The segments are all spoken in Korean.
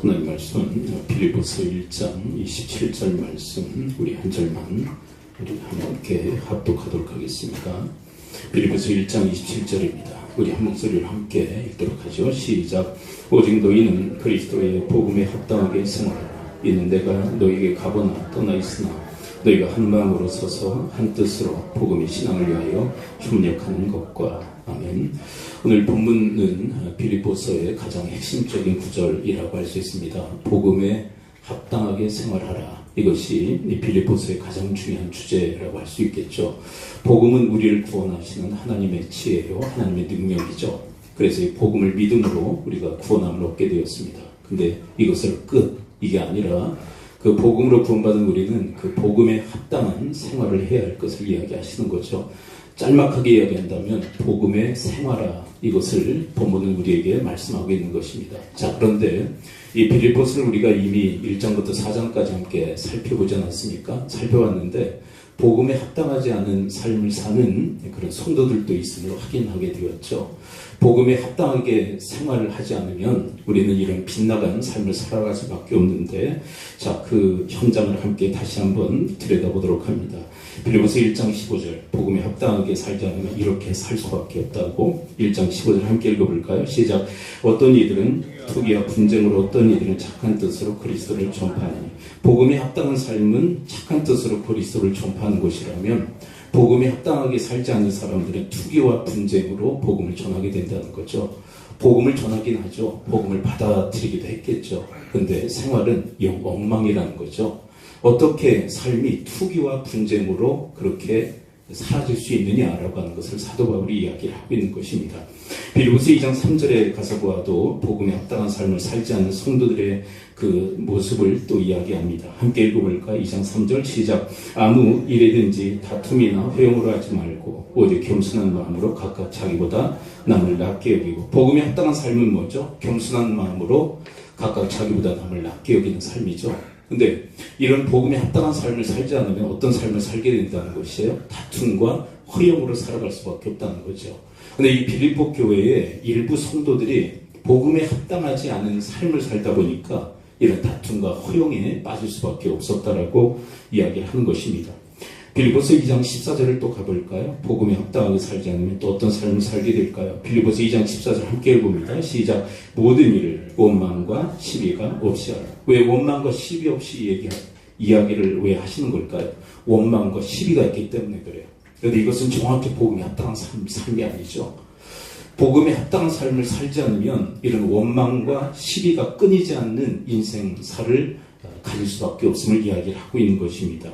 하나님 말씀 빌립보서 1장 27절 말씀 우리 한 절만 우리 함께 합독하도록 하겠습니다. 빌립보서 1장 27절입니다. 우리 한 목소리로 함께 읽도록 하죠. 시작. 오직 너희는 그리스도의 복음에 합당하게 생활하라. 이는 내가 너희에게 가거나 떠나 있으나 너희가 한 마음으로 서서 한 뜻으로 복음의 신앙을 위하여 협력하는 것과. 아멘. 오늘 본문은 빌립보서의 가장 핵심적인 구절이라고 할 수 있습니다. 복음에 합당하게 생활하라. 이것이 빌립보서의 가장 중요한 주제라고 할 수 있겠죠. 복음은 우리를 구원하시는 하나님의 지혜요, 하나님의 능력이죠. 그래서 이 복음을 믿음으로 우리가 구원함을 얻게 되었습니다. 근데 이것을 이게 아니라 그 복음으로 구원받은 우리는 그 복음에 합당한 생활을 해야 할 것을 이야기하시는 거죠. 짤막하게 이야기한다면 복음의 생활화, 이것을 본문은 우리에게 말씀하고 있는 것입니다. 자, 그런데 이 빌립보서를 우리가 이미 1장부터 4장까지 함께 살펴보지 않았습니까? 살펴봤는데 복음에 합당하지 않은 삶을 사는 그런 성도들도 있음을 확인하게 되었죠. 복음에 합당하게 생활을 하지 않으면 우리는 이런 빗나간 삶을 살아갈 수밖에 없는데, 자, 그 현장을 함께 다시 한번 들여다보도록 합니다. 빌립보서 1장 15절, 복음에 합당하게 살지 않으면 이렇게 살 수밖에 없다고. 1장 15절 함께 읽어볼까요? 시작. 어떤 이들은 투기와 분쟁으로, 어떤 이들은 착한 뜻으로 그리스도를 전파하니. 복음에 합당한 삶은 착한 뜻으로 그리스도를 전파하는 것이라면, 복음에 합당하게 살지 않는 사람들은 투기와 분쟁으로 복음을 전하게 된다는 거죠. 복음을 전하긴 하죠. 복음을 받아들이기도 했겠죠. 근데 생활은 영 엉망이라는 거죠. 어떻게 삶이 투기와 분쟁으로 그렇게 사라질 수 있느냐라고 하는 것을 사도 바울이 이야기를 하고 있는 것입니다. 빌립보서 2장 3절에 가서 보아도 복음에 합당한 삶을 살지 않는 성도들의 그 모습을 또 이야기합니다. 함께 읽어볼까요? 2장 3절 시작. 아무 일에든지 다툼이나 회용으로 하지 말고 오직 겸손한 마음으로 각각 자기보다 남을 낮게 여기고. 복음에 합당한 삶은 뭐죠? 겸손한 마음으로 각각 자기보다 남을 낮게 여기는 삶이죠. 근데 이런 복음에 합당한 삶을 살지 않으면 어떤 삶을 살게 된다는 것이에요? 다툼과 허영으로 살아갈 수밖에 없다는 거죠. 근데 이 빌립보 교회의 일부 성도들이 복음에 합당하지 않은 삶을 살다 보니까 이런 다툼과 허영에 빠질 수밖에 없었다라고 이야기를 하는 것입니다. 빌립보서 2장 14절을 또 가볼까요? 복음에 합당하게 살지 않으면 또 어떤 삶을 살게 될까요? 빌립보서 2장 14절 함께 읽어봅니다. 시작. 모든 일을 원망과 시비가 없이 하라. 왜 원망과 시비 없이 이야기를 왜 하시는 걸까요? 원망과 시비가 있기 때문에 그래요. 그런데 이것은 정확히 복음에 합당한 삶이 아니죠. 복음에 합당한 삶을 살지 않으면 이런 원망과 시비가 끊이지 않는 인생사를 가질 수밖에 없음을 이야기를 하고 있는 것입니다.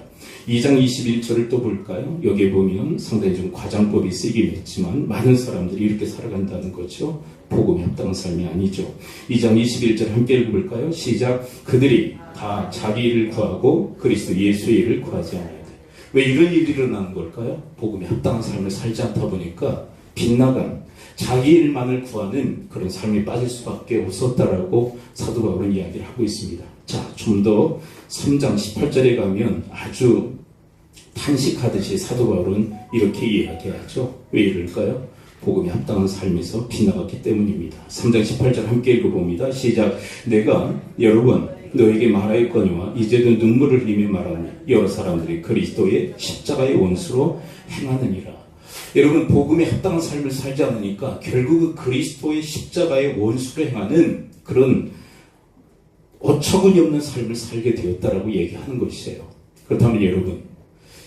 2장 21절을 또 볼까요? 여기에 보면 상당히 좀 과장법이 쓰이긴 했지만 많은 사람들이 이렇게 살아간다는 거죠. 복음에 합당한 삶이 아니죠. 2장 21절 함께 읽어볼까요? 시작. 그들이 다 자기 일을 구하고 그리스도 예수의 일을 구하지 않아야 돼. 왜 이런 일이 일어나는 걸까요? 복음에 합당한 삶을 살지 않다 보니까 빗나간 자기 일만을 구하는 그런 삶이 빠질 수밖에 없었다라고 사도 바울은 이야기를 하고 있습니다. 자, 좀 더 3장 18절에 가면 아주 탄식하듯이 사도 바울은 이렇게 이야기하죠. 왜 이럴까요? 복음에 합당한 삶에서 빗나갔기 때문입니다. 3장 18절 함께 읽어봅니다. 시작. 내가 여러 번 너에게 말하였거니와 이제도 눈물을 흘리며 말하니 여러 사람들이 그리스도의 십자가의 원수로 행하느니라. 여러분, 복음에 합당한 삶을 살지 않으니까 결국 그리스도의 십자가의 원수로 행하는 그런 어처구니 없는 삶을 살게 되었다라고 얘기하는 것이에요. 그렇다면 여러분,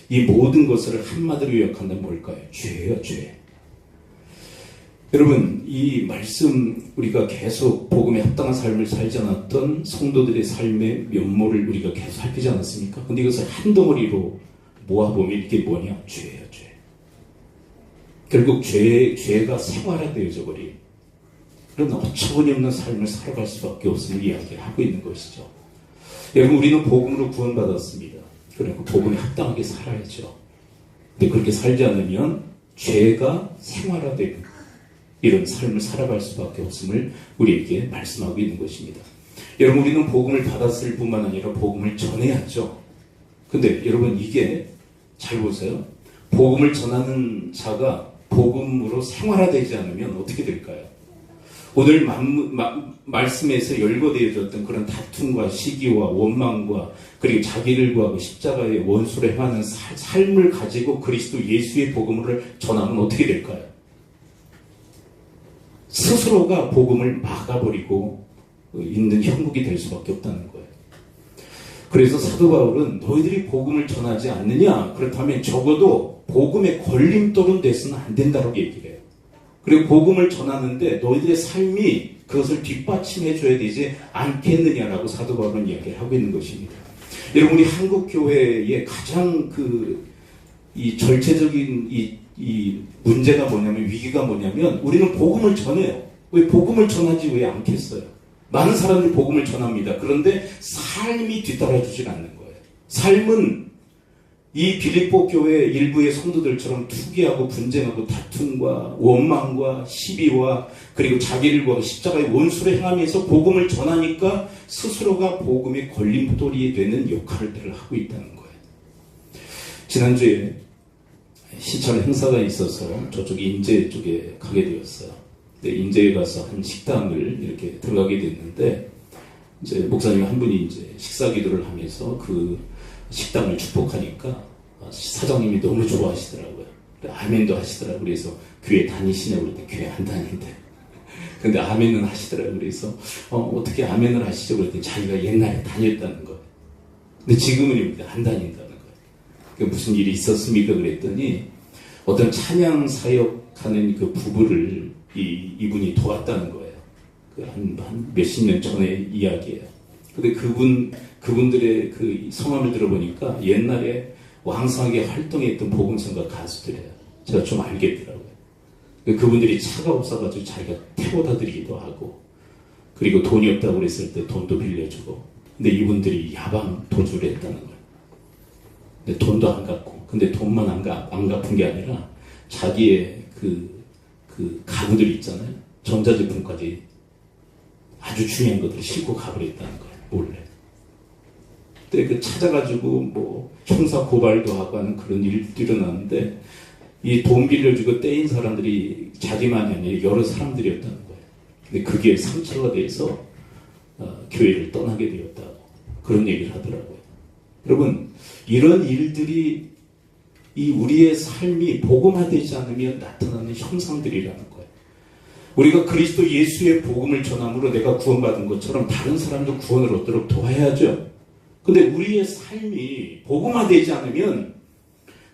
이 모든 것을 한마디로 요약한다면 뭘까요? 죄예요, 죄. 여러분, 이 말씀 우리가 계속 복음에 합당한 삶을 살지 않았던 성도들의 삶의 면모를 우리가 계속 살피지 않았습니까? 근데 이것을 한 덩어리로 모아보면 이게 뭐냐? 죄예요, 죄. 결국 죄가 생활화되어져 버린 그런 어처구니 없는 삶을 살아갈 수밖에 없음을 이야기를 하고 있는 것이죠. 여러분, 우리는 복음으로 구원받았습니다. 그리고 복음에 합당하게 살아야죠. 근데 그렇게 살지 않으면 죄가 생활화되고 이런 삶을 살아갈 수밖에 없음을 우리에게 말씀하고 있는 것입니다. 여러분, 우리는 복음을 받았을 뿐만 아니라 복음을 전해야죠. 근데 여러분, 이게 잘 보세요. 복음을 전하는 자가 복음으로 생활화되지 않으면 어떻게 될까요? 오늘 말씀에서 열거되어졌던 그런 다툼과 시기와 원망과 그리고 자기를 구하고 십자가의 원수를 행하는 삶을 가지고 그리스도 예수의 복음을 전하면 어떻게 될까요? 스스로가 복음을 막아버리고 있는 형국이 될 수밖에 없다는 거예요. 그래서 사도 바울은 너희들이 복음을 전하지 않느냐? 그렇다면 적어도 복음에 걸림돌은 돼서는 안 된다고 얘기를 해요. 그리고 복음을 전하는데 너희들의 삶이 그것을 뒷받침해 줘야 되지 않겠느냐라고 사도 바울은 이야기를 하고 있는 것입니다. 여러분, 우리 한국 교회의 가장 이 절체적인 이 문제가 뭐냐면, 위기가 뭐냐면, 우리는 복음을 전해요. 왜 복음을 전하지 왜 않겠어요? 많은 사람들이 복음을 전합니다. 그런데 삶이 뒤따라주질 않는 거예요. 삶은 이 빌립보 교회 일부의 성도들처럼 투기하고 분쟁하고 다툼과 원망과 시비와 그리고 자기를 구하고 십자가의 원수를 행하면서 복음을 전하니까 스스로가 복음의 걸림돌이 되는 역할들을 하고 있다는 거예요. 지난주에 시찰 행사가 있어서 저쪽 인제 쪽에 가게 되었어요. 근데 인제에 가서 한 식당을 이렇게 들어가게 됐는데, 이제 목사님 한 분이 이제 식사 기도를 하면서 그 식당을 축복하니까 사장님이 너무 좋아하시더라고요. 아멘도 하시더라고요. 그래서 교회 다니시냐고 그랬더니 교회 안 다닌대. 근데 아멘은 하시더라고요. 그래서 어떻게 아멘을 하시죠? 그랬더니 자기가 옛날에 다녔다는 거예요. 근데 지금은 안 다닌다는 거예요. 무슨 일이 있었습니까? 그랬더니 어떤 찬양 사역하는 그 부부를 이분이 도왔다는 거예요. 한 몇십 년 전의 이야기예요. 근데 그분들의 그 성함을 들어보니까 옛날에 왕성하게 활동했던 복음성가 가수들이에요. 제가 좀 알겠더라고요. 그분들이 차가 없어가지고 자기가 태워다 드리기도 하고, 그리고 돈이 없다고 그랬을 때 돈도 빌려주고, 근데 이분들이 야방 도주를 했다는 거예요. 근데 돈도 안 갚고, 근데 돈만 안 갚은 게 아니라 자기의 그 가구들 있잖아요. 전자제품까지 아주 중요한 것들을 싣고 가버렸다는 거예요. 몰래. 그때 찾아가지고 뭐 형사 고발도 하고 하는 그런 일들이 일어났는데, 이 돈 빌려주고 떼인 사람들이 자기만이 아니라 여러 사람들이었다는 거예요. 근데 그게 상처가 돼서 교회를 떠나게 되었다고 그런 얘기를 하더라고요. 여러분, 이런 일들이 우리의 삶이 복음화되지 않으면 나타나는 형상들이라는 거예요. 우리가 그리스도 예수의 복음을 전함으로 내가 구원받은 것처럼 다른 사람도 구원을 얻도록 도와야죠. 근데 우리의 삶이 복음화되지 않으면,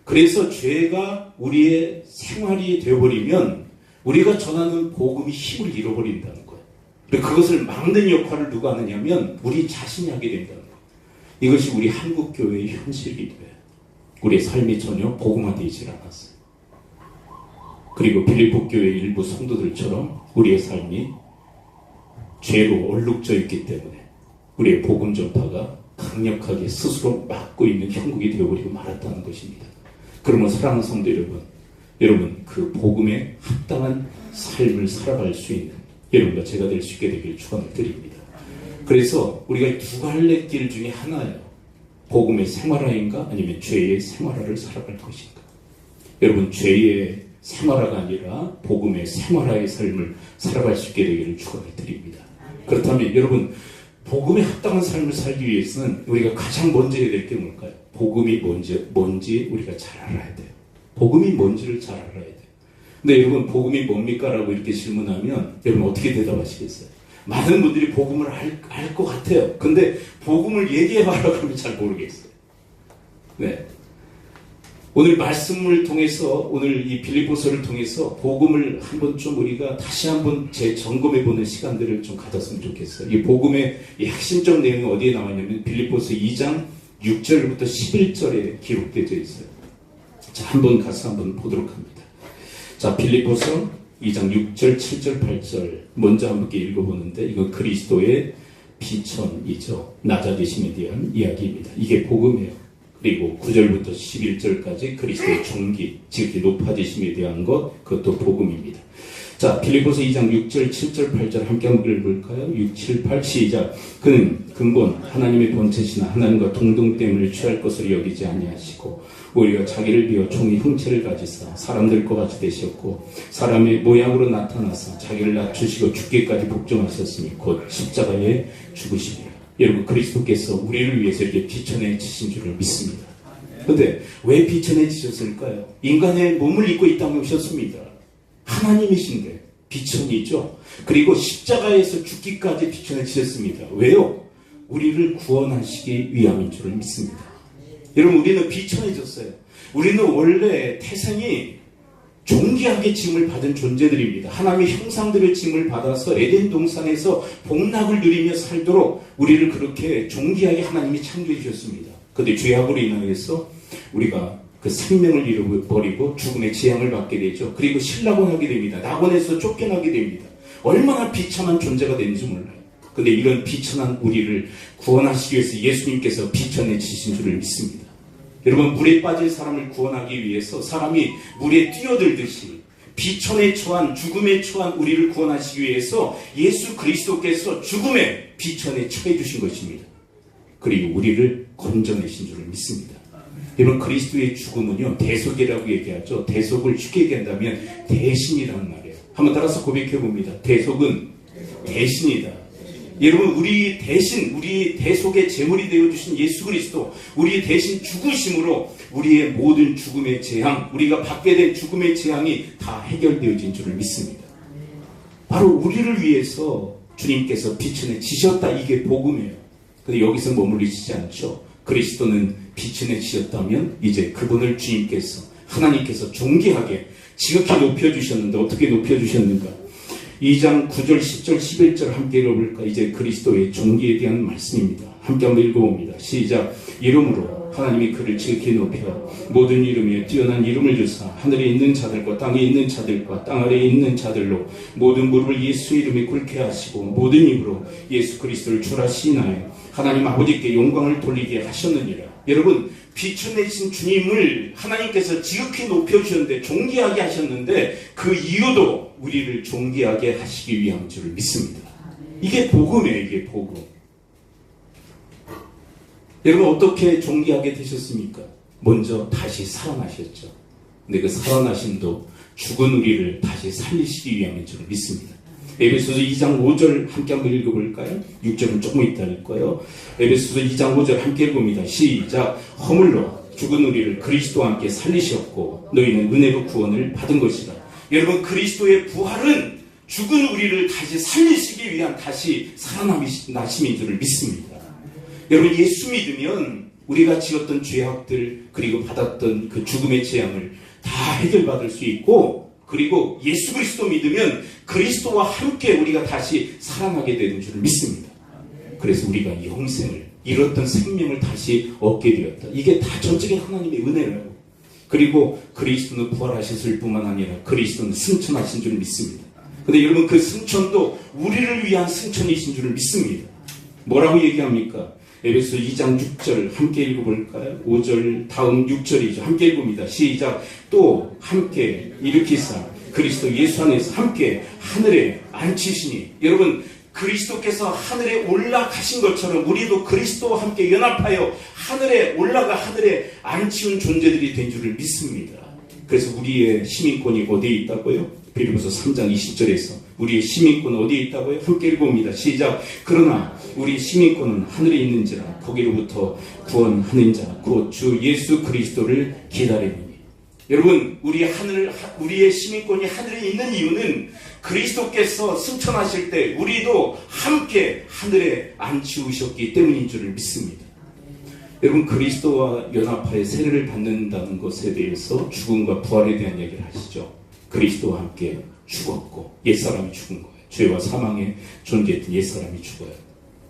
그래서 죄가 우리의 생활이 되어버리면 우리가 전하는 복음이 힘을 잃어버린다는 거예요. 그것을 막는 역할을 누가 하느냐면 우리 자신이 하게 된다는 거예요. 이것이 우리 한국교회의 현실이 돼요. 우리의 삶이 전혀 복음화되지 않았어요. 그리고 빌립보 교회 일부 성도들처럼 우리의 삶이 죄로 얼룩져 있기 때문에 우리의 복음 전파가 강력하게 스스로 막고 있는 형국이 되어버리고 말았다는 것입니다. 그러면 사랑하는 성도 여러분 그 복음에 합당한 삶을 살아갈 수 있는 여러분과 제가 될 수 있게 되길 축원을 드립니다. 그래서 우리가 두 갈래 길 중에 하나예요. 복음의 생활화인가 아니면 죄의 생활화를 살아갈 것인가. 여러분, 죄의 생활화가 아니라 복음의 생활화의 삶을 살아갈 수 있게 되기를 축원을 드립니다. 그렇다면 여러분, 복음에 합당한 삶을 살기 위해서는 우리가 가장 먼저 해야 될 게 뭘까요? 복음이 뭔지 우리가 잘 알아야 돼요. 복음이 뭔지를 잘 알아야 돼요. 근데 여러분, 복음이 뭡니까? 라고 이렇게 질문하면 여러분 어떻게 대답하시겠어요? 많은 분들이 복음을 알 것 같아요. 근데 복음을 얘기해봐라 그러면 잘 모르겠어요. 네. 오늘 말씀을 통해서, 오늘 이 빌립보서를 통해서 복음을 한번 좀 우리가 다시 한번 재점검해보는 시간들을 좀 가졌으면 좋겠어요. 이 복음의 이 핵심적 내용이 어디에 나왔냐면 빌립보서 2장 6절부터 11절에 기록되어 있어요. 자, 한번 가서 한번 보도록 합니다. 자, 빌립보서 2장 6절, 7절, 8절 먼저 함께 읽어보는데, 이건 그리스도의 비천이죠. 낮아지심에 대한 이야기입니다. 이게 복음이에요. 그리고 9절부터 11절까지 그리스도의 존귀, 지극히 높아지심에 대한 것, 그것도 복음입니다. 자, 빌립보서 2장 6절, 7절, 8절 함께 한번 읽어볼까요? 6, 7, 8 시작. 그는 근본 하나님의 본체시나 하나님과 동등됨을 취할 것으로 여기지 아니하시고 오히려 자기를 비워 종의 형체를 가지사 사람들과 같이 되셨고 사람의 모양으로 나타나서 자기를 낮추시고 죽기까지 복종하셨으니 곧 십자가에 죽으시리라. 여러분, 그리스도께서 우리를 위해서 이렇게 비천해지신 줄을 믿습니다. 근데 왜 비천해지셨을까요? 인간의 몸을 입고 이 땅에 오셨습니다. 하나님이신데 비천이죠. 그리고 십자가에서 죽기까지 비천해지셨습니다. 왜요? 우리를 구원하시기 위함인 줄을 믿습니다. 여러분, 우리는 비천해졌어요. 우리는 원래 태생이 존귀하게 지음을 받은 존재들입니다. 하나님의 형상들의 지음을 받아서 에덴 동산에서 복락을 누리며 살도록 우리를 그렇게 존귀하게 하나님이 창조해 주셨습니다. 그런데 죄악으로 인하여서 우리가 그 생명을 잃어버리고 죽음의 재앙을 받게 되죠. 그리고 신락원하게 됩니다. 낙원에서 쫓겨나게 됩니다. 얼마나 비천한 존재가 되는지 몰라요. 근데 이런 비천한 우리를 구원하시기 위해서 예수님께서 비천해지신 줄을 믿습니다. 여러분, 물에 빠질 사람을 구원하기 위해서 사람이 물에 뛰어들듯이 비천에 처한, 죽음에 처한 우리를 구원하시기 위해서 예수 그리스도께서 죽음의 비천에 처해 주신 것입니다. 그리고 우리를 건져내신 줄을 믿습니다. 여러분, 그리스도의 죽음은요, 대속이라고 얘기하죠. 대속을 쉽게 얘기한다면 대신이라는 말이에요. 한번 따라서 고백해 봅니다. 대속은 대신이다. 여러분, 우리 대신, 우리 대속의 제물이 되어주신 예수 그리스도, 우리 대신 죽으심으로 우리의 모든 죽음의 재앙, 우리가 받게 된 죽음의 재앙이 다 해결되어진 줄을 믿습니다. 바로 우리를 위해서 주님께서 비천해지셨다. 이게 복음이에요. 근데 여기서 머물리시지 않죠. 그리스도는 비천해지셨다면 이제 그분을 주님께서, 하나님께서 존귀하게 지극히 높여주셨는데 어떻게 높여주셨는가? 2장 9절, 10절, 11절 함께 읽어볼까? 이제 그리스도의 존귀에 대한 말씀입니다. 함께 한번 읽어봅니다. 시작. 이름으로 하나님이 그를 지극히 높여 모든 이름에 뛰어난 이름을 주사 하늘에 있는 자들과 땅에 있는 자들과 땅 아래에 있는 자들로 모든 무릎을 예수 이름에 꿇게 하시고 모든 입으로 예수 그리스도를 주라 시인하여 하나님 아버지께 영광을 돌리게 하셨느니라. 여러분, 비천해진 주님을 하나님께서 지극히 높여주셨는데, 존귀하게 하셨는데, 그 이유도 우리를 존귀하게 하시기 위한 줄을 믿습니다. 이게 복음이에요. 이게 복음. 여러분, 어떻게 존귀하게 되셨습니까? 먼저 다시 살아나셨죠. 근데 그 살아나심도 죽은 우리를 다시 살리시기 위함인 줄을 믿습니다. 에베소서 2장 5절 함께 한번 읽어볼까요? 6절은 조금 이따 읽고요. 에베소서 2장 5절 함께 읽어봅니다. 시작. 허물로 죽은 우리를 그리스도와 함께 살리셨고 너희는 은혜로 구원을 받은 것이다. 여러분, 그리스도의 부활은 죽은 우리를 다시 살리시기 위한 다시 살아나심인 줄을 믿습니다. 여러분, 예수 믿으면 우리가 지었던 죄악들 그리고 받았던 그 죽음의 재앙을 다 해결받을 수 있고, 그리고 예수 그리스도 믿으면 그리스도와 함께 우리가 다시 살아나게 되는 줄 믿습니다. 그래서 우리가 영생을, 잃었던 생명을 다시 얻게 되었다. 이게 다 전적인 하나님의 은혜라고. 그리고 그리스도는 부활하셨을 뿐만 아니라 그리스도는 승천하신 줄 믿습니다. 근데 여러분, 그 승천도 우리를 위한 승천이신 줄 믿습니다. 뭐라고 얘기합니까? 에베소 2장 6절 함께 읽어볼까요? 5절 다음 6절이죠. 함께 읽습니다. 시작. 또 함께 일으키사 그리스도 예수 안에서 함께 하늘에 앉히시니. 여러분, 그리스도께서 하늘에 올라가신 것처럼 우리도 그리스도와 함께 연합하여 하늘에 올라가 하늘에 앉히운 존재들이 된 줄을 믿습니다. 그래서 우리의 시민권이 어디에 있다고요? 빌립보서 3장 20절에서 우리의 시민권은 어디에 있다고요? 함께 읽어봅니다. 시작. 그러나 우리 시민권은 하늘에 있는지라 거기로부터 구원하는 자 곧 주 예수 그리스도를 기다리니. 여러분, 우리의 시민권이 하늘에 있는 이유는 그리스도께서 승천하실 때 우리도 함께 하늘에 앉히우셨기 때문인 줄을 믿습니다. 여러분, 그리스도와 연합하여 세례를 받는다는 것에 대해서 죽음과 부활에 대한 얘기를 하시죠. 그리스도와 함께 죽었고 옛사람이 죽은 거예요. 죄와 사망에 존재했던 옛사람이 죽어요.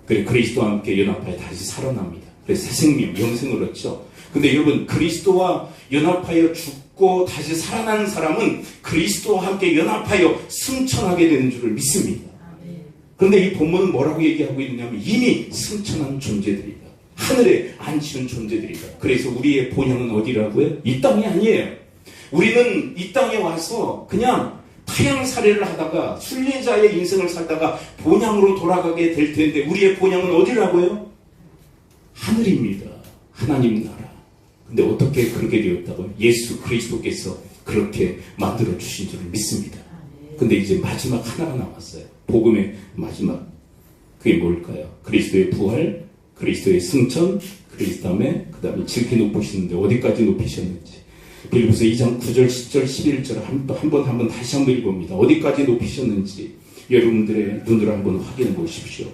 그래서 그리스도와 함께 연합하여 다시 살아납니다. 그래서 새 생명, 영생을 얻죠. 근데 여러분, 그리스도와 연합하여 죽고 다시 살아나는 사람은 그리스도와 함께 연합하여 승천하게 되는 줄을 믿습니다. 그런데 이 본문은 뭐라고 얘기하고 있느냐면 이미 승천한 존재들이다. 하늘에 앉히는 존재들이다. 그래서 우리의 본향은 어디라고요? 이 땅이 아니에요. 우리는 이 땅에 와서 그냥 타향살이를 하다가 순례자의 인생을 살다가 본향으로 돌아가게 될 텐데 우리의 본향은 어디라고요? 하늘입니다. 하나님 나라. 근데 어떻게 그렇게 되었다고요? 예수 그리스도께서 그렇게 만들어 주신 줄을 믿습니다. 근데 이제 마지막 하나가 남았어요. 복음의 마지막. 그게 뭘까요? 그리스도의 부활, 그리스도의 승천, 그다음에 지극히 높으시는데 어디까지 높이셨는지. 빌립보서 2장 9절, 10절, 11절 한번 다시 한번 읽어봅니다. 어디까지 높이셨는지 여러분들의 눈으로 한번 확인해 보십시오.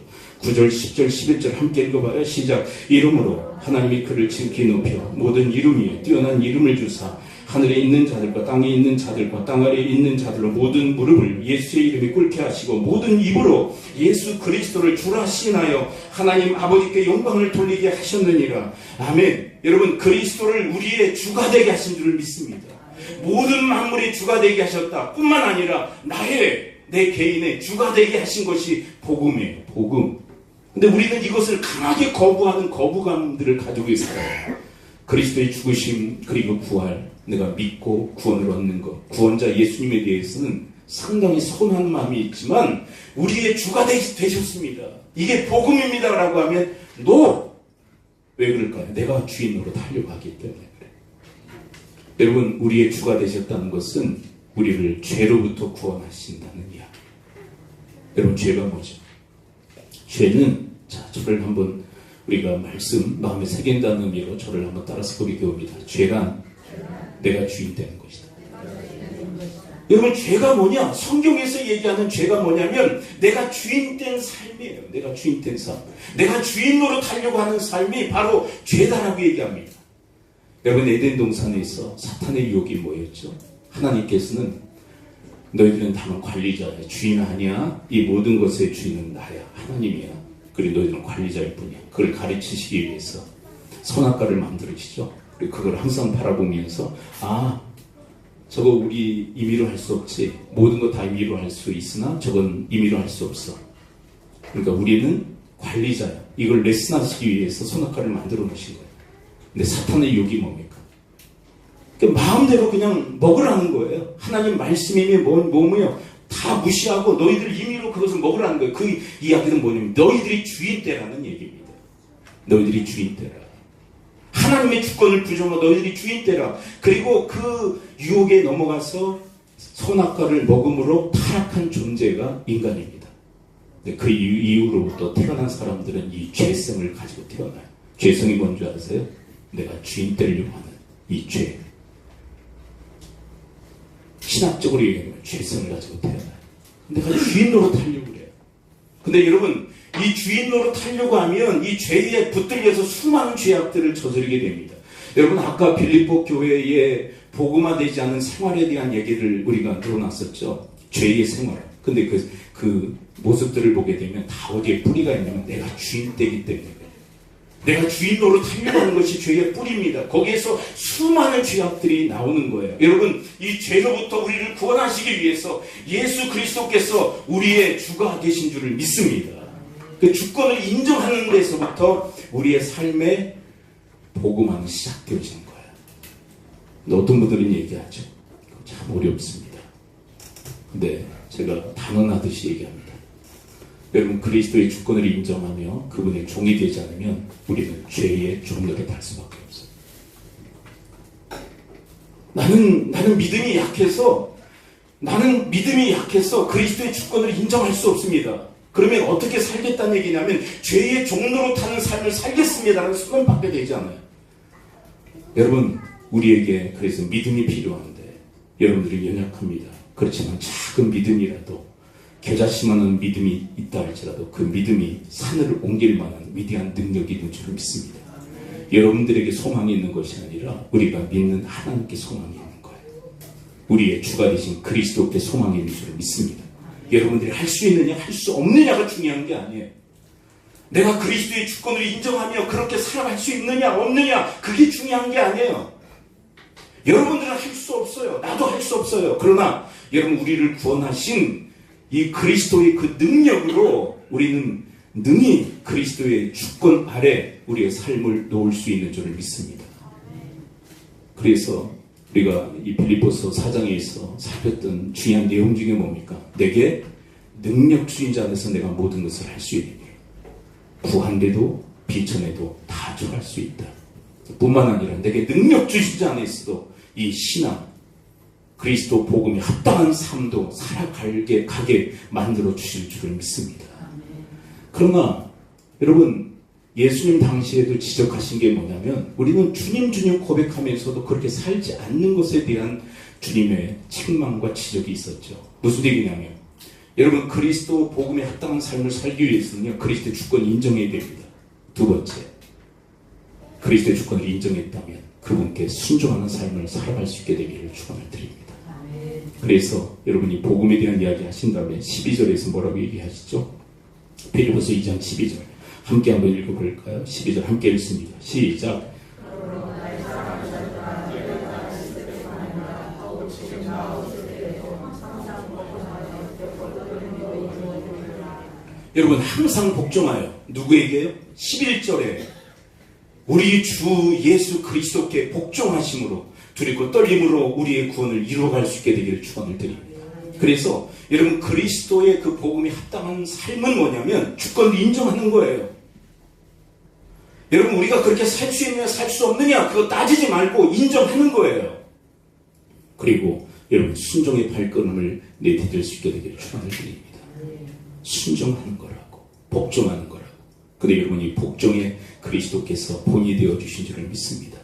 9절, 10절, 11절 함께 읽어봐요. 시작. 이름으로 하나님이 그를 지극히 높여 모든 이름 위에 뛰어난 이름을 주사 하늘에 있는 자들과 땅에 있는 자들과 땅 아래에 있는 자들로 모든 무릎을 예수의 이름에 꿇게 하시고 모든 입으로 예수 그리스도를 주라 시인하여 하나님 아버지께 영광을 돌리게 하셨느니라. 아멘. 여러분, 그리스도를 우리의 주가 되게 하신 줄을 믿습니다. 모든 만물의 주가 되게 하셨다 뿐만 아니라 내 개인의 주가 되게 하신 것이 복음이에요. 복음. 근데 우리는 이것을 강하게 거부하는 거부감들을 가지고 있어요. 그리스도의 죽으심 그리고 부활, 내가 믿고 구원을 얻는 것, 구원자 예수님에 대해서는 상당히 서운한 마음이 있지만 우리의 주가 되셨습니다. 이게 복음입니다 라고 하면 NO! 왜 그럴까요? 내가 주인 노릇 하려고 하기 때문에 그래. 여러분, 우리의 주가 되셨다는 것은 우리를 죄로부터 구원하신다는 이야기. 여러분, 죄가 뭐죠? 죄는, 저를 한번 우리가 말씀 마음에 새긴다는 의미로 저를 한번 따라서 고백해 봅니다. 죄란 내가 주인 되는 것이다. 여러분, 죄가 뭐냐? 성경에서 얘기하는 죄가 뭐냐면 내가 주인된 삶이에요. 내가 주인된 삶. 내가 주인 노릇하려고 하는 삶이 바로 죄다라고 얘기합니다. 여러분, 에덴 동산에서 사탄의 유혹이 뭐였죠? 하나님께서는 너희들은 다만 관리자야. 주인 아니야. 이 모든 것의 주인은 나야. 하나님이야. 그리고 너희들은 관리자일 뿐이야. 그걸 가르치시기 위해서 선악과를 만들으시죠. 그리고 그걸 항상 바라보면서 저거 우리 임의로 할 수 없지. 모든 거 다 임의로 할 수 있으나 저건 임의로 할 수 없어. 그러니까 우리는 관리자야. 이걸 레슨하시기 위해서 선악과를 만들어 놓으신 거예요. 근데 사탄의 유혹이 뭡니까? 마음대로 그냥 먹으라는 거예요. 하나님 말씀이며 뭐며 다 무시하고 너희들 임의로 그것을 먹으라는 거예요. 그 이야기는 뭐냐면 너희들이 주인 때라는 얘기입니다. 너희들이 주인 때라. 하나님의 주권을 부정하고 너희들이 주인 때라. 그리고 그 유혹에 넘어가서 선악과를 먹음으로 타락한 존재가 인간입니다. 그 이후로부터 태어난 사람들은 이 죄성을 가지고 태어나요. 죄성이 뭔지 아세요? 내가 주인 되려고 하는 이 죄. 신학적으로 얘기하면 죄성을 가지고 태어나요. 내가 주인 노릇하려고 그래요. 근데 여러분, 이 주인 노릇하려고 하면 이 죄에 붙들려서 수많은 죄악들을 저지르게 됩니다. 여러분, 아까 빌립보 교회에 복음화되지 않은 생활에 대한 얘기를 우리가 늘어놨었죠. 죄의 생활. 근데 그 모습들을 보게 되면 다 어디에 뿌리가 있냐면 내가 주인 되기 때문에 그래요. 내가 주인 노릇하려고 하는 것이 죄의 뿌리입니다. 거기에서 수많은 죄악들이 나오는 거예요. 여러분, 이 죄로부터 우리를 구원하시기 위해서 예수 그리스도께서 우리의 주가 되신 줄을 믿습니다. 그 주권을 인정하는 데서부터 우리의 삶의 복음화는 시작되어지는 거예요. 근데 어떤 분들은 얘기하죠. 참 어렵습니다. 근데 제가 단언하듯이 얘기합니다. 여러분, 그리스도의 주권을 인정하며 그분의 종이 되지 않으면 우리는 죄의 종노릇 할 수밖에 없어요. 나는 믿음이 약해서 그리스도의 주권을 인정할 수 없습니다. 그러면 어떻게 살겠다는 얘기냐면 죄의 종노릇하는 삶을 살겠습니다라는 수건 받게 되지 않아요. 여러분, 우리에게 그래서 믿음이 필요한데 여러분들이 연약합니다. 그렇지만 작은 믿음이라도 겨자씨만한 믿음이 있다 할지라도 그 믿음이 산을 옮길 만한 위대한 능력이 있는 줄 믿습니다. 여러분들에게 소망이 있는 것이 아니라 우리가 믿는 하나님께 소망이 있는 거예요. 우리의 주가 되신 그리스도께 소망이 있는 줄 믿습니다. 여러분들이 할 수 있느냐 할 수 없느냐가 중요한 게 아니에요. 내가 그리스도의 주권을 인정하며 그렇게 살아갈 수 있느냐 없느냐 그게 중요한 게 아니에요. 여러분들은 할 수 없어요. 나도 할 수 없어요. 그러나 여러분, 우리를 구원하신 이 그리스도의 그 능력으로 우리는 능히 그리스도의 주권 아래 우리의 삶을 놓을 수 있는 줄을 믿습니다. 그래서 우리가 이 빌립보서 4장에서 살폈던 중요한 내용 중에 뭡니까? 내게 능력 주인 자 안에서 내가 모든 것을 할 수 있는 일. 구한데도 비천에도 다 처할 수 있다. 뿐만 아니라 내게 능력 주시지 않았어도 이 신앙, 그리스도 복음에 합당한 삶도 살아가게 만들어 주실 줄을 믿습니다. 그러나 여러분, 예수님 당시에도 지적하신 게 뭐냐면 우리는 주님 고백하면서도 그렇게 살지 않는 것에 대한 주님의 책망과 지적이 있었죠. 무슨 얘기냐면 여러분, 그리스도 복음에 합당한 삶을 살기 위해서는요, 그리스도의 주권을 인정해야 됩니다. 두 번째, 그리스도의 주권을 인정했다면 그분께 순종하는 삶을 살아갈 수 있게 되기를 축원을 드립니다. 그래서 여러분이 복음에 대한 이야기 하신 다음에 12절에서 뭐라고 얘기하시죠? 빌립보서 2장 12절 함께 한번 읽어볼까요? 12절 함께 읽습니다. 시작. 여러분, 항상 복종하여 누구에게요? 11절에 우리 주 예수 그리스도께 복종하심으로 두렵고 떨림으로 우리의 구원을 이루어갈 수 있게 되기를 축원을 드립니다. 그래서 여러분, 그리스도의 그 복음에 합당한 삶은 뭐냐면 주권을 인정하는 거예요. 여러분, 우리가 그렇게 살 수 있느냐 살 수 없느냐 그거 따지지 말고 인정하는 거예요. 그리고 여러분, 순종의 발걸음을 내디딜 수 있게 되기를 축원을 드립니다. 순종하는 거라고, 복종하는 거라고. 근데 여러분, 이 복종에 그리스도께서 본이 되어 주신 줄을 믿습니다.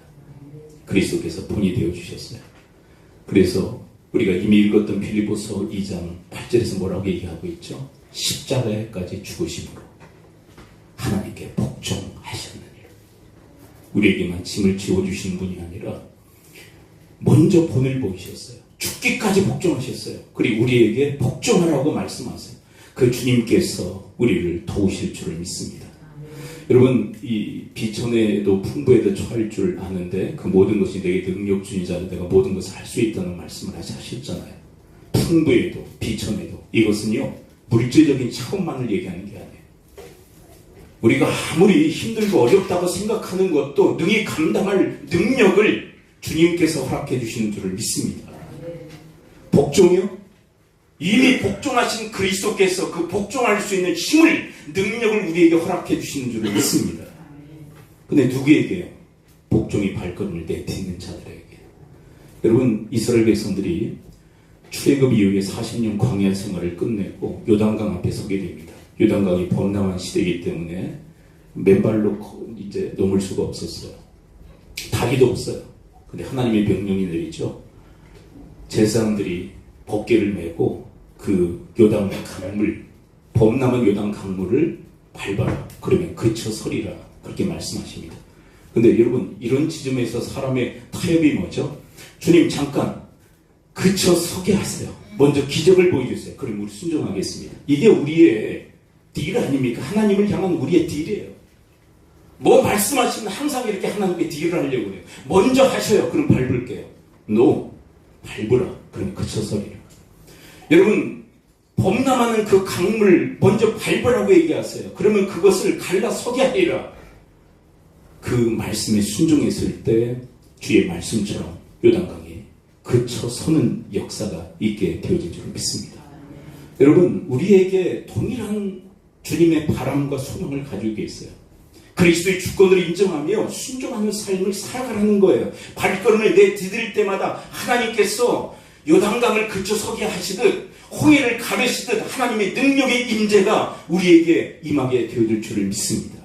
그리스도께서 본이 되어 주셨어요. 그래서 우리가 이미 읽었던 빌립보서 2장 8절에서 뭐라고 얘기하고 있죠? 십자가에까지 죽으심으로 하나님께 복종하셨느니라. 우리에게만 짐을 지워주신 분이 아니라 먼저 본을 보이셨어요. 죽기까지 복종하셨어요. 그리고 우리에게 복종하라고 말씀하세요. 그 주님께서 우리를 도우실 줄을 믿습니다. 여러분, 이 비천에도 풍부에도 처할 줄 아는데 그 모든 것이 내게 능력 주인 자는 내가 모든 것을 할 수 있다는 말씀을 하셨잖아요. 풍부에도 비천에도 이것은요, 물질적인 차원만을 얘기하는 게 아니에요. 우리가 아무리 힘들고 어렵다고 생각하는 것도 능히 감당할 능력을 주님께서 허락해 주시는 줄을 믿습니다. 복종이요? 이미 복종하신 그리스도께서 그 복종할 수 있는 힘을, 능력을 우리에게 허락해 주시는 줄을 믿습니다. 근데 누구에게요? 복종이 발걸음을 내딛는 자들에게. 여러분, 이스라엘 백성들이 출애굽 이후에 40년 광야 생활을 끝내고 요단강 앞에 서게 됩니다. 요단강이 범람한 시대이기 때문에 맨발로 이제 넘을 수가 없었어요. 다리도 없어요. 근데 하나님의 명령이 내리죠. 제사장들이 법궤를 메고 그 요단 강물, 범람한 요단 강물을 밟아라. 그러면 그쳐 서리라. 그렇게 말씀하십니다. 근데 여러분, 이런 지점에서 사람의 타협이 뭐죠? 주님, 잠깐 그쳐 서게 하세요. 먼저 기적을 보여주세요. 그럼 우리 순종하겠습니다. 이게 우리의 딜 아닙니까? 하나님을 향한 우리의 딜이에요. 뭐 말씀하시면 항상 이렇게 하나님께 딜을 하려고 해요. 먼저 하셔요. 그럼 밟을게요. No. 밟으라. 그럼 그쳐 서리라. 여러분, 범람하는 그 강물 먼저 밟으라고 얘기하세요. 그러면 그것을 갈라 서게 하리라. 그 말씀에 순종했을 때 주의 말씀처럼 요단강이 그쳐 서는 역사가 있게 되어진 줄 믿습니다. 여러분, 우리에게 동일한 주님의 바람과 소망을 가지고 있어요. 그리스도의 주권을 인정하며 순종하는 삶을 살아가는 거예요. 발걸음을 내디딜 때마다 하나님께서 요단강을 그쳐 서게 하시듯 홍해를 가르시듯 하나님의 능력의 임재가 우리에게 임하게 되어질 줄을 믿습니다.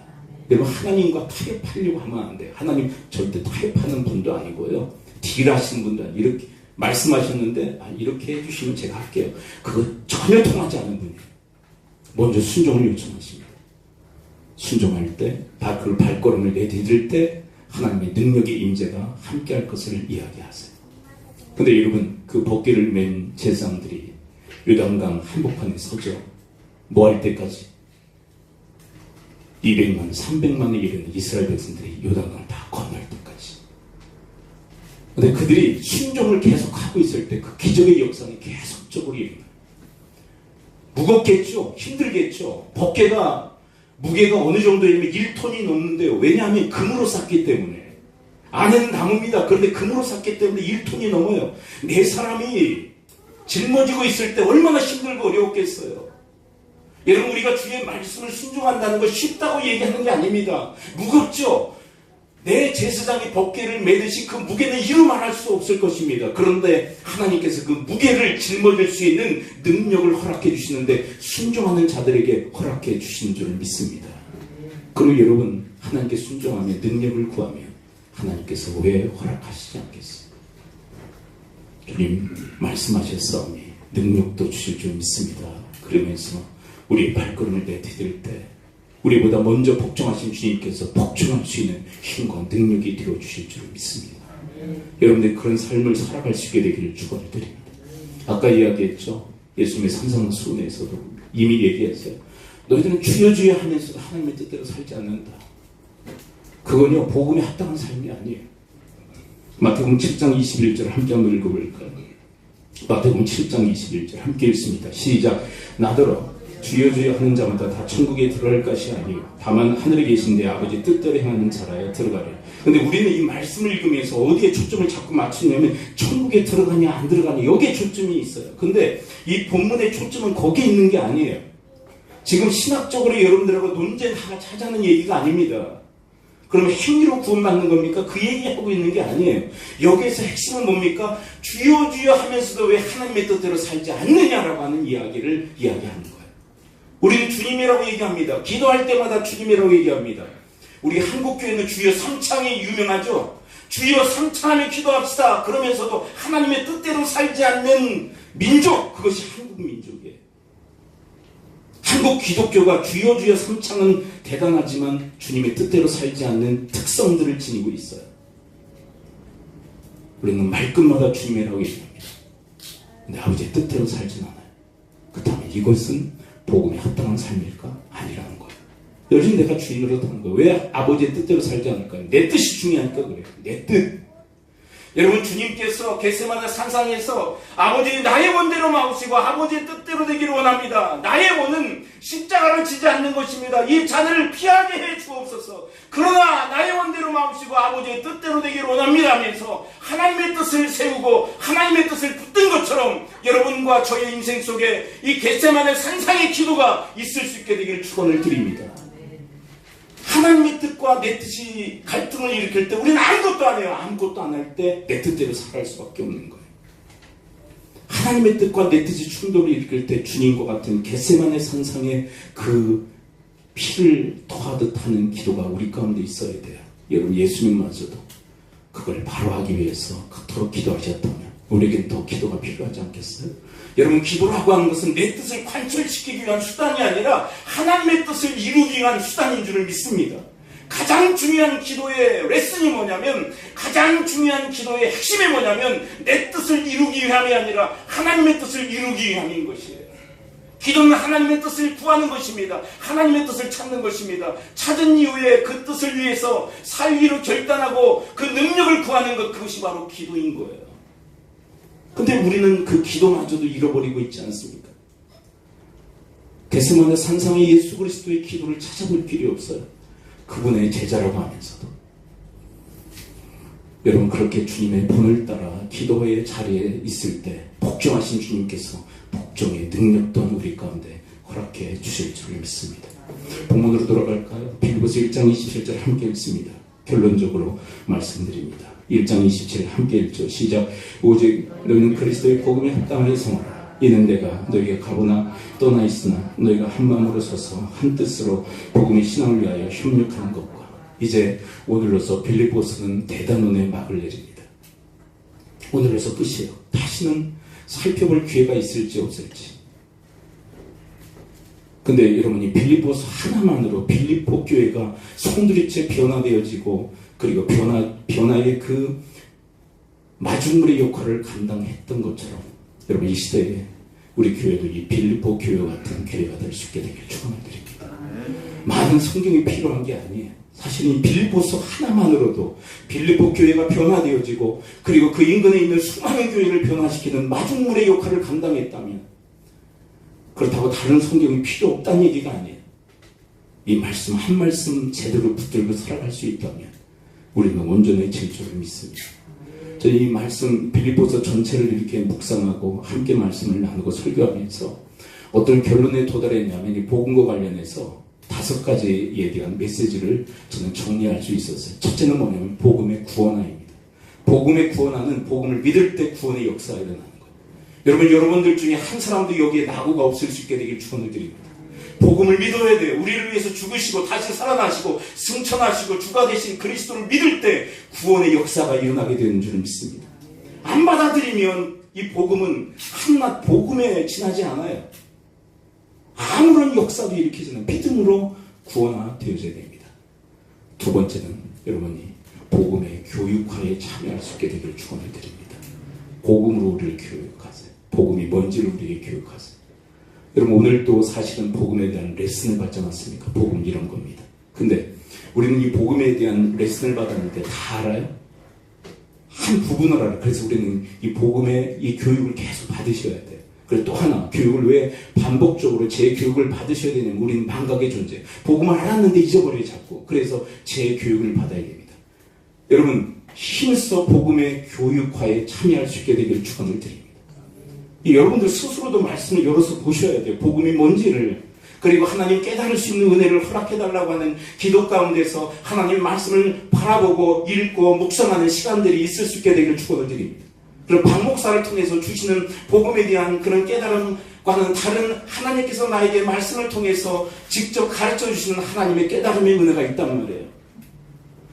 여러분, 하나님과 타협하려고 하면 안 돼요. 하나님 절대 타협하는 분도 아니고요. 딜하시는 분도 아니고, 이렇게 말씀하셨는데 이렇게 해주시면 제가 할게요. 그거 전혀 통하지 않는 분이에요. 먼저 순종을 요청하십니다. 순종할 때, 그 발걸음을 내디딜 때 하나님의 능력의 임재가 함께할 것을 이야기하세요. 근데 여러분, 그 법궤를 맨 제사장들이 요단강 한복판에 서죠. 뭐 할 때까지? 200만, 300만에 이르는 이스라엘 백성들이 요단강을 다 건널 때까지. 근데 그들이 순종을 계속하고 있을 때 그 기적의 역사는 계속적으로 일어나요. 무겁겠죠? 힘들겠죠? 법궤가 무게가 어느 정도냐면 1톤이 넘는데요. 왜냐하면 금으로 쌌기 때문에. 안에는 나무입니다. 그런데 금으로 쌌기 때문에 1톤이 넘어요. 네 사람이 짊어지고 있을 때 얼마나 힘들고 어려웠겠어요. 여러분, 우리가 주의 말씀을 순종한다는 거 쉽다고 얘기하는 게 아닙니다. 무겁죠? 내 제사장이 법궤를 매듯이 그 무게는 이루 말할 수 없을 것입니다. 그런데 하나님께서 그 무게를 짊어질 수 있는 능력을 허락해 주시는데 순종하는 자들에게 허락해 주시는 줄 믿습니다. 그리고 여러분, 하나님께 순종하며 능력을 구하며 하나님께서 왜 허락하시지 않겠어요? 주님 말씀하셨사오니 능력도 주실 줄 믿습니다. 그러면서 우리의 발걸음을 내디딜 때 우리보다 먼저 복종하신 주님께서 복종할 수 있는 힘과 능력이 되어주실 줄 믿습니다. 여러분들 그런 삶을 살아갈 수 있게 되기를 축원드립니다. 아까 이야기했죠. 예수님의 산상수훈에서도 이미 얘기했어요. 너희들은 주여 주여 하면서도 하나님의 뜻대로 살지 않는다. 그건요 복음에 합당한 삶이 아니에요. 마태복음 7장 21절 함께 한번 읽어볼까요? 마태복음 7장 21절 함께 읽습니다. 시작. 나더러 주여 주여 하는 자마다 다 천국에 들어갈 것이 아니요 다만 하늘에 계신 내 아버지 뜻대로 행하는 자라야 들어가리. 근데 우리는 이 말씀을 읽으면서 어디에 초점을 자꾸 맞추냐면 천국에 들어가냐 안 들어가냐 여기에 초점이 있어요. 근데 이 본문의 초점은 거기에 있는 게 아니에요. 지금 신학적으로 여러분들하고 논쟁하자는 얘기가 아닙니다. 그러면 행위로 구원받는 겁니까? 그 얘기하고 있는 게 아니에요. 여기에서 핵심은 뭡니까? 주여 주여 하면서도 왜 하나님의 뜻대로 살지 않느냐라고 하는 이야기를 이야기하는 거예요. 우리는 주님이라고 얘기합니다. 기도할 때마다 주님이라고 얘기합니다. 우리 한국교회는 주여 삼창이 유명하죠. 주여 삼창하며 기도합시다. 그러면서도 하나님의 뜻대로 살지 않는 민족, 그것이 한국 민족이에요. 한국 기독교가 주여 주여 삼창은 대단하지만 주님의 뜻대로 살지 않는 특성들을 지니고 있어요. 우리는 말끝마다 주님이라고 얘기합니다. 근데 아버지의 뜻대로 살진 않아요. 그렇다면 이것은 복음에 합당한 삶일까? 아니라는 거예요. 요즘 내가 주인으로 하는 거예요. 왜 아버지의 뜻대로 살지 않을까요? 내 뜻이 중요하니까 그래요. 내 뜻. 여러분, 주님께서 겟세마네 산상에서 아버지 나의 원대로 마우시고 아버지의 뜻대로 되기를 원합니다. 나의 원은 십자가를 지지 않는 것입니다. 이 잔을 피하게 해 주옵소서. 그러나 나의 원대로 마우시고 아버지의 뜻대로 되기를 원합니다 하면서 하나님의 뜻을 세우고 하나님의 뜻을 붙든 것처럼 여러분과 저의 인생 속에 이 겟세마네 산상의 기도가 있을 수 있게 되기를 축원을 드립니다. 하나님의 뜻과 내 뜻이 갈등을 일으킬 때 우리는 아무것도 안 해요. 아무것도 안 할 때 내 뜻대로 살아갈 수밖에 없는 거예요. 하나님의 뜻과 내 뜻이 충돌을 일으킬 때 주님과 같은 겟세마네 산상의 그 피를 토하듯 하는 기도가 우리 가운데 있어야 돼요. 여러분, 예수님마저도 그걸 바로 하기 위해서 그토록 기도하셨다면 우리에겐 더 기도가 필요하지 않겠어요? 여러분, 기도라고 하는 것은 내 뜻을 관철시키기 위한 수단이 아니라 하나님의 뜻을 이루기 위한 수단인 줄을 믿습니다. 가장 중요한 기도의 레슨이 뭐냐면, 가장 중요한 기도의 핵심이 뭐냐면 내 뜻을 이루기 위함이 아니라 하나님의 뜻을 이루기 위함인 것이에요. 기도는 하나님의 뜻을 구하는 것입니다. 하나님의 뜻을 찾는 것입니다. 찾은 이후에 그 뜻을 위해서 살기로 결단하고 그 능력을 구하는 것, 그것이 바로 기도인 거예요. 근데 우리는 그 기도마저도 잃어버리고 있지 않습니까? 겟세마네 산상의 예수 그리스도의 기도를 찾아볼 길이 없어요. 그분의 제자라고 하면서도. 여러분, 그렇게 주님의 본을 따라 기도의 자리에 있을 때 복종하신 주님께서 복종의 능력 또한 우리 가운데 허락해 주실 줄 믿습니다. 본문으로 돌아갈까요? 빌립보서 1장 27절 함께 읽습니다. 결론적으로 말씀드립니다. 1장 27 함께 읽죠. 시작. 오직 너희는 그리스도의 복음에 합당하게 성하라. 이는 내가 너희에게 가보나 떠나 있으나 너희가 한 마음으로 서서 한 뜻으로 복음의 신앙을 위하여 협력하는 것과. 이제 오늘로서 빌립보서는 대단원의 막을 내립니다. 오늘로서 끝이에요. 다시는 살펴볼 기회가 있을지 없을지. 근데 여러분이 빌립보서 하나만으로 빌립보 교회가 송두리째 변화되어지고 그리고 변화의 그 마중물의 역할을 감당했던 것처럼 여러분, 이 시대에 우리 교회도 이 빌립보 교회 같은 교회가 될 수 있게 되길 축원드립니다. 많은 성경이 필요한 게 아니에요. 사실 이 빌립보서 하나만으로도 빌립보 교회가 변화되어지고 그리고 그 인근에 있는 수많은 교회를 변화시키는 마중물의 역할을 감당했다면, 그렇다고 다른 성경이 필요 없다는 얘기가 아니에요. 이 말씀 한 말씀 제대로 붙들고 살아갈 수 있다면 우리는 온전해질 줄을 믿습니다. 저는 이 말씀 빌립보서 전체를 이렇게 묵상하고 함께 말씀을 나누고 설교하면서 어떤 결론에 도달했냐면 이 복음과 관련해서 5가지에 대한 메시지를 저는 정리할 수 있었어요. 첫째는 뭐냐면 복음의 구원화입니다. 복음의 구원화는 복음을 믿을 때 구원의 역사가 일어나는 거예요. 여러분, 여러분들 중에 한 사람도 여기에 낙오가 없을 수 있게 되길 축원을 드립니다. 복음을 믿어야 돼요. 우리를 위해서 죽으시고 다시 살아나시고 승천하시고 주가 되신 그리스도를 믿을 때 구원의 역사가 일어나게 되는 줄 믿습니다. 안 받아들이면 이 복음은 한낱 복음에 지나지 않아요. 아무런 역사도 일으키지는 믿음으로 구원화되어져야 됩니다. 두 번째는 여러분이 복음의 교육화에 참여할 수 있게 되기를 축원을 드립니다. 복음으로 우리를 교육하세요. 복음이 뭔지를 우리에게 교육하세요. 여러분, 오늘도 사실은 복음에 대한 레슨을 받지 않았습니까? 복음 이런 겁니다. 근데 우리는 이 복음에 대한 레슨을 받았는데 다 알아요? 한 부분을 알아요. 그래서 우리는 이 복음의 이 교육을 계속 받으셔야 돼요. 그리고 또 하나, 교육을 왜 반복적으로 재교육을 받으셔야 되냐면 우리는 망각의 존재. 복음을 알았는데 잊어버려요, 자꾸. 그래서 재교육을 받아야 됩니다. 여러분, 힘써 복음의 교육화에 참여할 수 있게 되기를 축원을 드립니다. 여러분들 스스로도 말씀을 열어서 보셔야 돼요. 복음이 뭔지를. 그리고 하나님 깨달을 수 있는 은혜를 허락해달라고 하는 기도 가운데서 하나님 말씀을 바라보고 읽고 묵상하는 시간들이 있을 수 있게 되기를 축원을 드립니다. 그리고 박 목사를 통해서 주시는 복음에 대한 그런 깨달음과는 다른 하나님께서 나에게 말씀을 통해서 직접 가르쳐 주시는 하나님의 깨달음의 은혜가 있단 말이에요.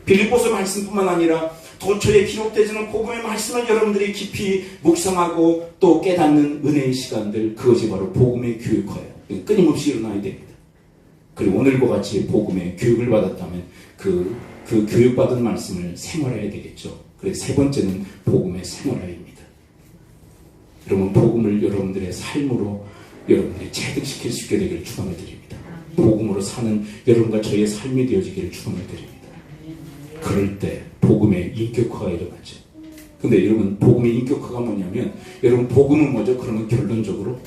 빌립보서 말씀뿐만 아니라 도처에 기록되지는 복음의 말씀을 여러분들이 깊이 묵상하고 또 깨닫는 은혜의 시간들, 그것이 바로 복음의 교육화예요. 끊임없이 일어나야 됩니다. 그리고 오늘과 같이 복음의 교육을 받았다면 그 교육받은 말씀을 생활해야 되겠죠. 그래서 세 번째는 복음의 생활화입니다. 여러분, 복음을 여러분들의 삶으로 여러분들이 체득시킬 수 있게 되기를 축원을 드립니다. 복음으로 사는 여러분과 저의 삶이 되어지기를 축원을 드립니다. 그럴 때 복음의 인격화가 일어나죠. 근데 여러분, 복음의 인격화가 뭐냐면, 여러분, 복음은 뭐죠? 그러면 결론적으로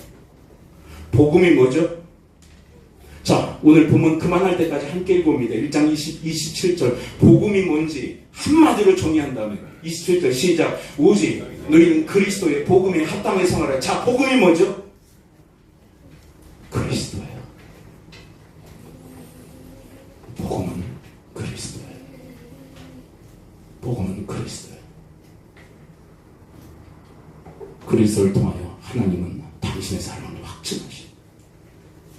복음이 뭐죠? 자, 오늘 본문 그만할 때까지 함께 읽어봅니다. 1장 27절 복음이 뭔지 한마디로 정의한다면 27절 시작. 오직 너희는 그리스도의 복음에 합당하게 생활하라. 자, 복음이 뭐죠? 그리스도예요. 복음은 그리스도예요. 복음은 그리스도예요. 그리스도를 통하여 하나님은 당신의 사랑을 확증하시고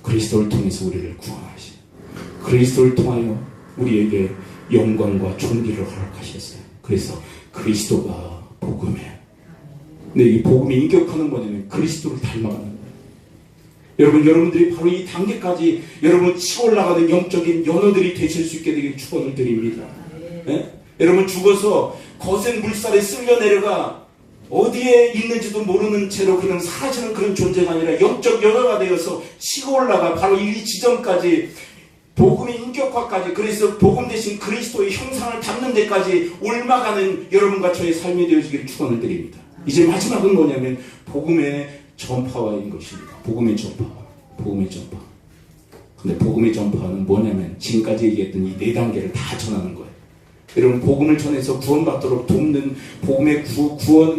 그리스도를 통해서 우리를 구원하시고 그리스도를 통하여 우리에게 영광과 존귀를 허락하셨어요. 그래서 그리스도가 복음이에요. 근데 이 복음의 인격화는 뭐냐면 그리스도를 닮아가는 거예요. 여러분, 여러분들이 바로 이 단계까지 여러분 치고 올라가는 영적인 연어들이 되실 수 있게 되길 축원을 드립니다. 네? 여러분, 죽어서 거센 물살에 쓸려 내려가 어디에 있는지도 모르는 채로 그냥 사라지는 그런 존재가 아니라 영적 연어가 되어서 치고 올라가 바로 이 지점까지 복음의 인격화까지, 그래서 복음 대신 그리스도의 형상을 담는 데까지 올라가는 여러분과 저의 삶이 되어지기를 축원을 드립니다. 이제 마지막은 뭐냐면 복음의 전파와인 것입니다. 복음의 전파. 복음의 전파. 근데 복음의 전파는 뭐냐면 지금까지 얘기했던 이 4단계를 다 전하는 거예요. 여러분, 복음을 전해서 구원받도록 돕는 복음의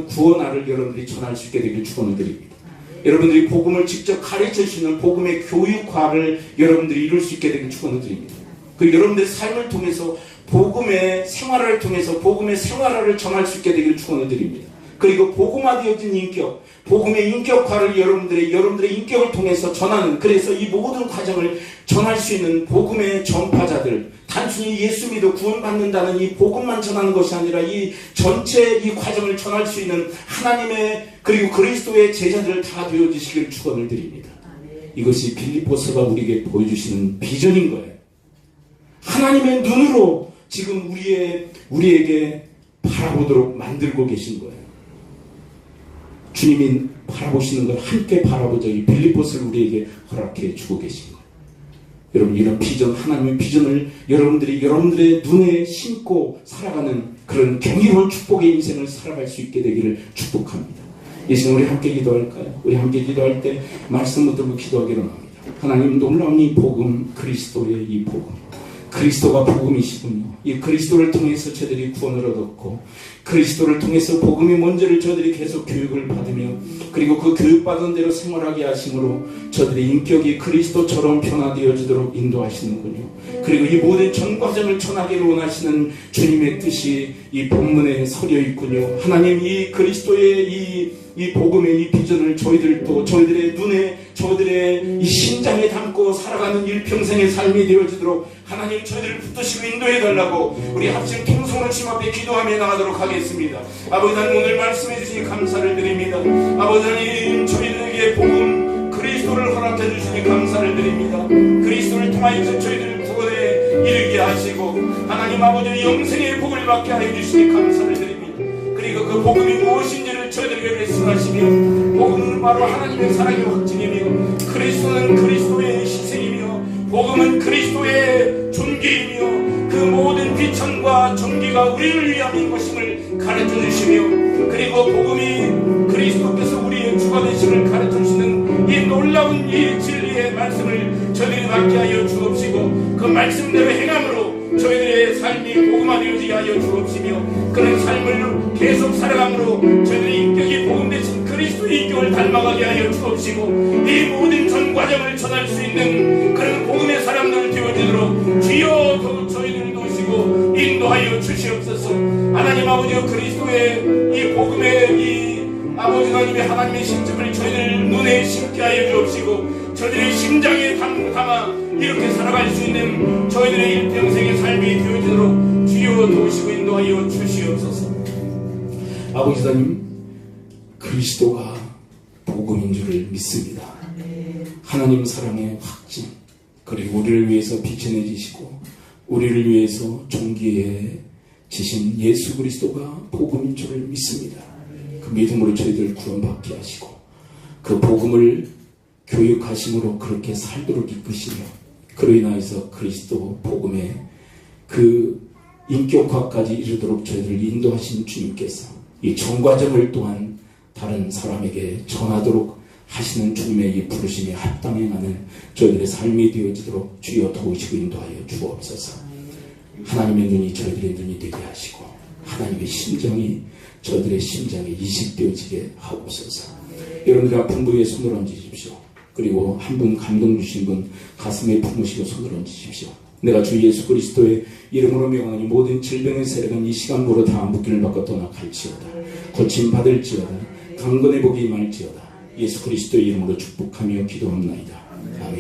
구원화를 여러분들이 전할 수 있게 되길 축원을 드립니다. 여러분들이 복음을 직접 가르쳐 주시는 복음의 교육화를 여러분들이 이룰 수 있게 되길 축원을 드립니다. 그리고 여러분들의 삶을 통해서 복음의 생활을 통해서 복음의 생활화를 전할 수 있게 되길 축원을 드립니다. 그리고 복음화되어진 인격, 복음의 인격화를 여러분들의 인격을 통해서 전하는, 그래서 이 모든 과정을 전할 수 있는 복음의 전파자들, 단순히 예수 믿어 구원받는다는 이 복음만 전하는 것이 아니라 이 전체 이 과정을 전할 수 있는 하나님의 그리고 그리스도의 제자들 다 되어주시기를 축원을 드립니다. 이것이 빌립보서가 우리에게 보여주시는 비전인 거예요. 하나님의 눈으로 지금 우리에게 바라보도록 만들고 계신 거예요. 주님이 바라보시는 걸 함께 바라보자, 이 빌립보서를 우리에게 허락해 주고 계신 거예요. 여러분, 이런 비전, 하나님의 비전을 여러분들의 눈에 심고 살아가는 그런 경이로운 축복의 인생을 살아갈 수 있게 되기를 축복합니다. 이 시간 우리 함께 기도할까요? 우리 함께 기도할 때 말씀 붙들고 기도하기로 합니다. 하나님, 놀라운 이 복음, 그리스도의 이 복음, 그리스도가 복음이시군요. 이 그리스도를 통해서 저들이 구원을 얻었고, 그리스도를 통해서 복음의 먼저를 저들이 계속 교육을 받으며, 그리고 그 교육받은 대로 생활하게 하심으로 저들의 인격이 그리스도처럼 변화되어지도록 인도하시는군요. 그리고 이 모든 전 과정을 전하기를 원하시는 주님의 뜻이 이 본문에 서려 있군요. 하나님, 이 그리스도의 이 복음의 이 비전을 저희들도 저희들의 눈에, 저희들의 이 심장에 담고 살아가는 일평생의 삶이 되어지도록 하나님 저희들을 붙드시고 인도해달라고 우리 합심 통성으로 주님 앞에 기도하며 나가도록 하겠습니다. 아버지 하나님, 오늘 말씀해 주시니 감사를 드립니다. 아버지 하나님, 저희들에게 복음 그리스도를 허락해 주시니 감사를 드립니다. 그리스도를 통하여서 저희들을 구원에 이르게 하시고 하나님 아버지 영생의 복을 받게 하여 주시니 감사를 드립니다. 그리고 그 복음이 무엇인지를 저희들에게 말씀하시며, 복음은 바로 하나님의 사랑의 확증이며, 그리스도는 그리스도의 희생이며, 복음은 그리스도의 존귀이며, 그 모든 비천과 존귀가 우리를 위함인 것임을 가르쳐 주시며, 그리고 복음이 그리스도께서 우리의 주가 되심을 가르쳐 주시는 이 놀라운 이 진리의 말씀을 저희들이 받게 하여 주옵시고, 그 말씀대로 행함으로 저희들의 삶이 복음화되어지게 하여 주옵시며, 그런 삶을 계속 살아감으로 저희들의 인격이 복음 대신 그리스도의 인격을 닮아가게 하여 주옵시고, 이 모든 전 과정을 전할 수 있는 그런 복음의 사람들 되어지도록 주여 더 저희들을 도우시고 인도하여 주시옵소서. 하나님 아버지, 그리스도의 이 복음의 이 아버지 하나님의 심정을 저희들 눈에 심게 하여 주옵시고, 저희들의 심장에 담아 이렇게 살아갈 수 있는 저희들의 일평생의 삶이 되어지도록 주여 도우시고 인도하여 주시옵소서. 아버지 하나님, 그리스도가 복음인 줄을 믿습니다. 하나님 사랑의 확증, 그리고 우리를 위해서 비춰내지시고 우리를 위해서 존귀해 지신 예수 그리스도가 복음인 줄을 믿습니다. 그 믿음으로 저희들 구원받게 하시고 그 복음을 교육하심으로 그렇게 살도록 이끄시며, 그로 인하여서 그리스도 복음의 그 인격화까지 이르도록 저희들을 인도하신 주님께서 이 전과정을 또한 다른 사람에게 전하도록 하시는 주님의 이 부르심에 합당행하는 저희들의 삶이 되어지도록 주여 도우시고 인도하여 주옵소서. 하나님의 눈이 저희들의 눈이 되게 하시고 하나님의 심정이 저희들의 심장에 이식되어지게 하옵소서. 여러분들 아픈 부위에 손을 얹으십시오. 그리고 한 분 감동 주신 분 가슴에 품으시고 손을 얹으십시오. 내가 주 예수 그리스도의 이름으로 명하니 모든 질병의 세력은 이 시간부로 다 묶임을 받고 떠나갈지어다. 고침받을지어다. 강건의 복이 임할지어다. 예수 그리스도의 이름으로 축복하며 기도합나이다. 아멘.